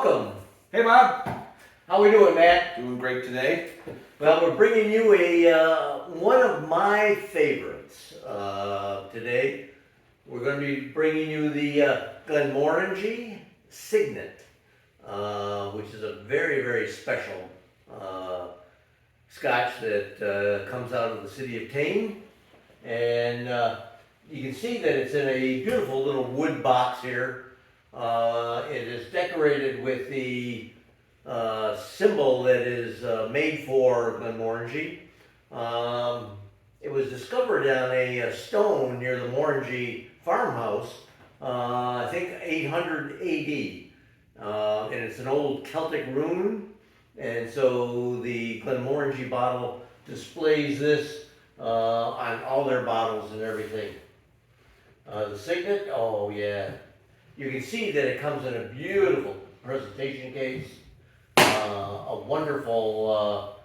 welcome. Hey Bob, How we doing, Matt? doing great today. Well, we're bringing you a one of my favorites today. We're going to be bringing you the Glenmorangie Signet, which is a very, very special Scotch that comes out of the city of Tame, and you can see that it's in a beautiful little wood box here. It is decorated with the symbol that is made for Glenmorangie. It was discovered on a stone near the Morangie farmhouse, I think 800 AD. And it's an old Celtic rune, and so the Glenmorangie bottle displays this on all their bottles and everything. The Signet, oh yeah. You can see that it comes in a beautiful presentation case, a wonderful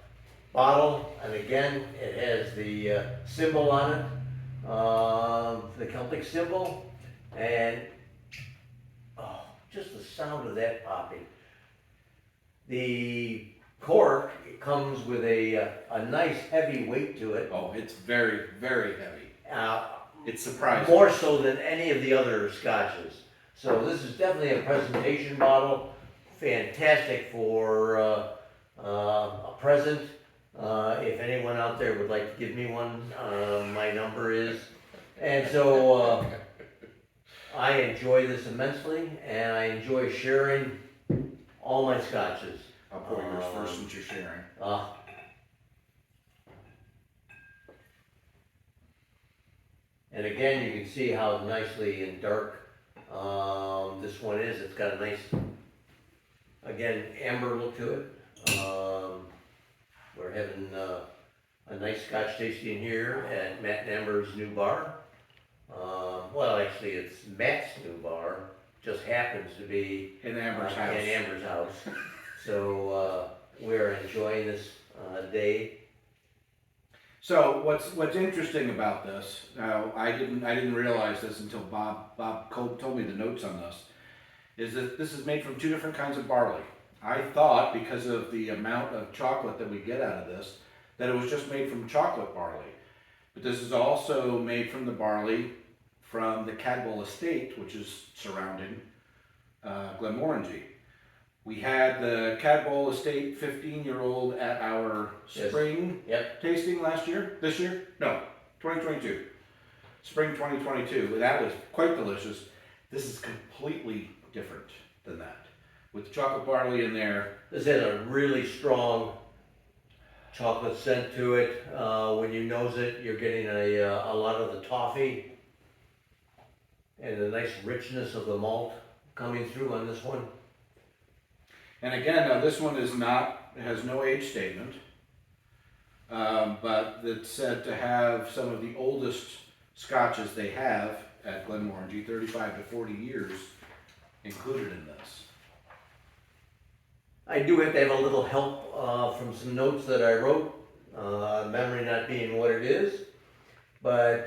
bottle, and again, it has the symbol on it, the Celtic symbol, and oh, just the sound of that popping. The cork comes with a nice heavy weight to it. Oh, it's very, very heavy. It's surprising. More so than any of the other scotches. So this is definitely a presentation bottle, fantastic for a present. If anyone out there would like to give me one, my number is. And so I enjoy this immensely, and I enjoy sharing all my scotches. I'll pour yours first since you're sharing. And again, you can see how nicely and dark this one is. It's got a nice, again, amber look to it. We're having a nice Scotch tasting here at Matt and Amber's new bar. Well, actually, it's Matt's new bar. Just happens to be In Amber's house. In Amber's house. So we're enjoying this day. So what's interesting about this? Now I didn't realize this until Bob told me the notes on this. Is that this is made from two different kinds of barley. I thought because of the amount of chocolate that we get out of this, that it was just made from chocolate barley. But this is also made from the barley from the Cadboll estate, which is surrounding Glenmorangie. We had the Cadboll estate 15-year-old at our spring tasting this year? No, 2022. Spring 2022. And that was quite delicious. This is completely different than that. With chocolate barley in there. This has a really strong chocolate scent to it. When you nose it, you're getting a lot of the toffee and the nice richness of the malt coming through on this one. And again, now this one has no age statement, but it's said to have some of the oldest scotches they have at Glenmorangie, 35 to 40 years, included in this. I do have to have a little help from some notes that I wrote, memory not being what it is, but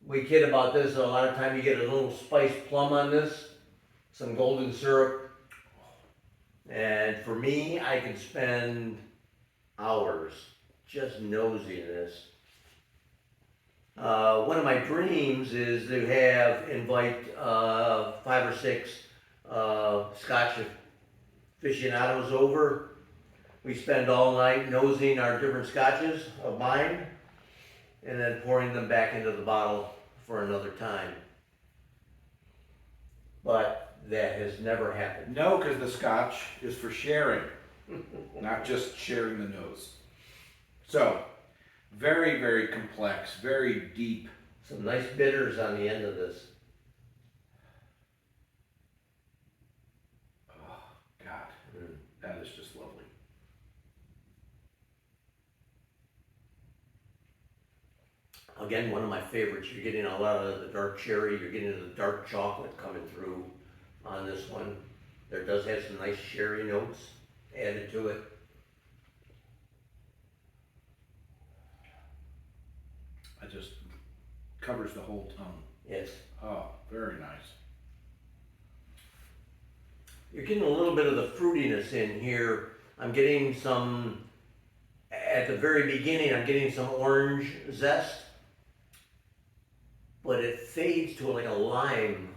we kid about this. A lot of time you get a little spiced plum on this, some golden syrup. And for me, I can spend hours just nosing this. One of my dreams is to invite 5 or 6 Scotch aficionados over. We spend all night nosing our different scotches of mine and then pouring them back into the bottle for another time. But that has never happened. No, because the scotch is for sharing, not just sharing the nose. So, very, very complex, very deep. Some nice bitters on the end of this. Oh, God, that is just lovely. Again, one of my favorites. You're getting a lot of the dark cherry, you're getting the dark chocolate coming through on this one. There does have some nice sherry notes added to it. It just covers the whole tongue. Yes. Oh, very nice. you're getting a little bit of the fruitiness in here. I'm getting some, at the very beginning, I'm getting some orange zest, but it fades to like a lime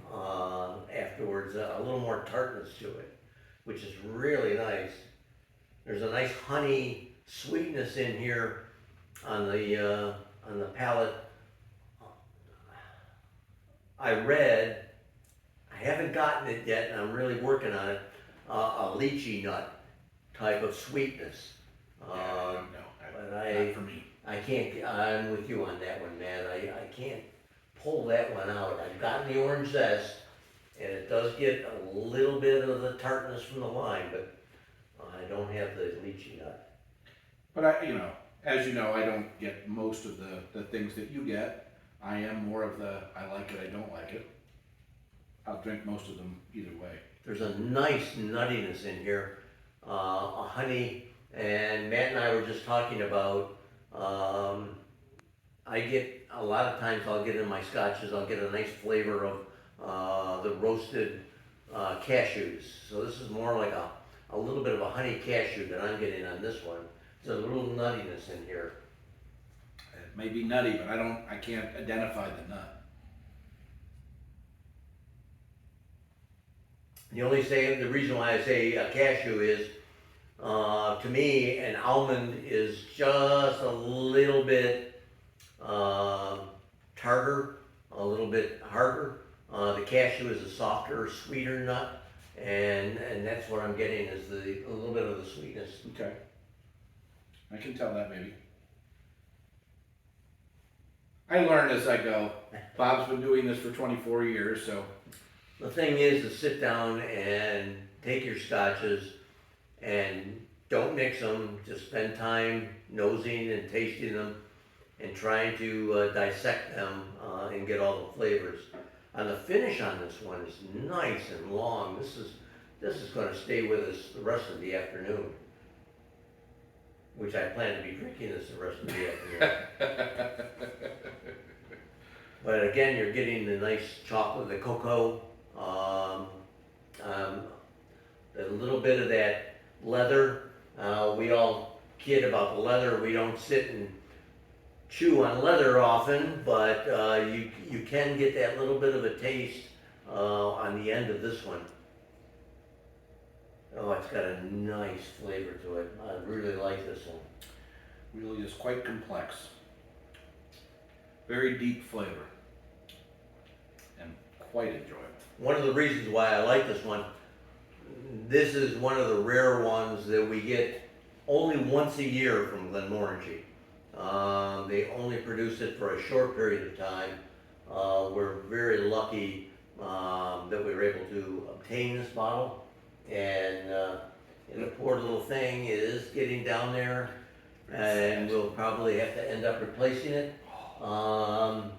afterwards, a little more tartness to it, which is really nice. There's a nice honey sweetness in here on the palate. I haven't gotten it yet, and I'm really working on it, a lychee nut type of sweetness. No, But not for me. I can't, I'm with you on that one, man. I can't pull that one out. I've gotten the orange zest, and it does get a little bit of the tartness from the lime, but I don't have the lychee nut. But as you know, I don't get most of the things that you get. I am more of the, I like it, I don't like it. I'll drink most of them either way. There's a nice nuttiness in here, a honey, and Matt and I were just talking about, I get, a lot of times I'll get in my scotches, I'll get a nice flavor of the roasted cashews. So this is more like a little bit of a honey cashew that I'm getting on this one. There's a little nuttiness in here. It may be nutty, but I can't identify the nut. The reason why I say cashew is, to me, an almond is just a little bit tartar, a little bit harder. The cashew is a softer, sweeter nut, and that's what I'm getting is a little bit of the sweetness. Okay. I can tell that maybe. I learn as I go. Bob's been doing this for 24 years, so. The thing is to sit down and take your scotches and don't mix them, just spend time nosing and tasting them and trying to dissect them and get all the flavors. And the finish on this one is nice and long. This is going to stay with us the rest of the afternoon, which I plan to be drinking this the rest of the afternoon. But again, you're getting the nice chocolate, the cocoa, a little bit of that leather. We all kid about the leather. We don't sit and chew on leather often, but you can get that little bit of a taste on the end of this one. Oh, it's got a nice flavor to it. I really like this one. Really is quite complex. Very deep flavor. And quite enjoyable. One of the reasons why I like this one, this is one of the rare ones that we get only once a year from Glenmorangie. They only produce it for a short period of time. We're very lucky that we were able to obtain this bottle, and the poor little thing is getting down there, and we'll probably have to end up replacing it. I'm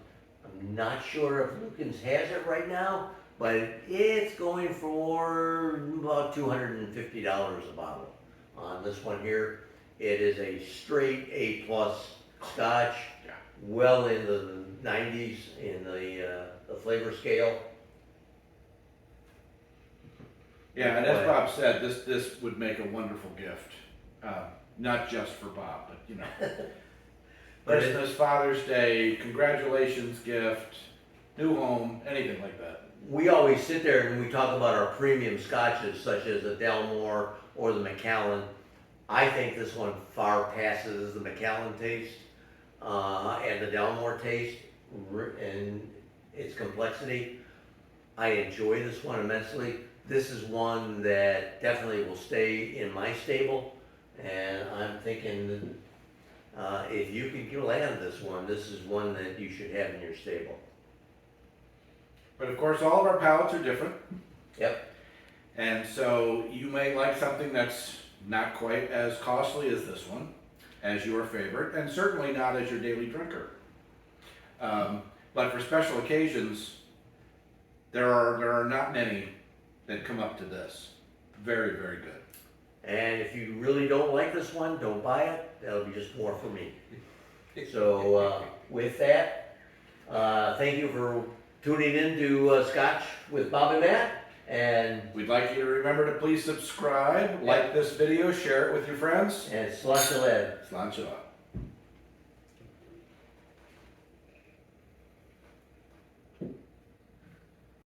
not sure if Lukens has it right now, but it's going for about $250 a bottle on this one here. It is a straight A+ Scotch, well into the 90s in the flavor scale. Yeah, and as Bob said, this would make a wonderful gift. Not just for Bob, but Christmas, Father's Day, congratulations gift, new home, anything like that. We always sit there and we talk about our premium scotches such as the Delmore or the Macallan. I think this one far passes the Macallan taste and the Delmore taste and its complexity. I enjoy this one immensely. This is one that definitely will stay in my stable, and I'm thinking that if you can land this one, this is one that you should have in your stable. But of course, all of our palates are different. Yep. And so you may like something that's not quite as costly as this one, as your favorite, and certainly not as your daily drinker. But for special occasions, there are not many that come up to this. Very, very good. And if you really don't like this one, don't buy it. That'll be just more for me. So with that, thank you for tuning in to Scotch with Bob and Matt, And We'd like you to remember to please subscribe, like this video, share it with your friends. Sláinte le. Sláinte.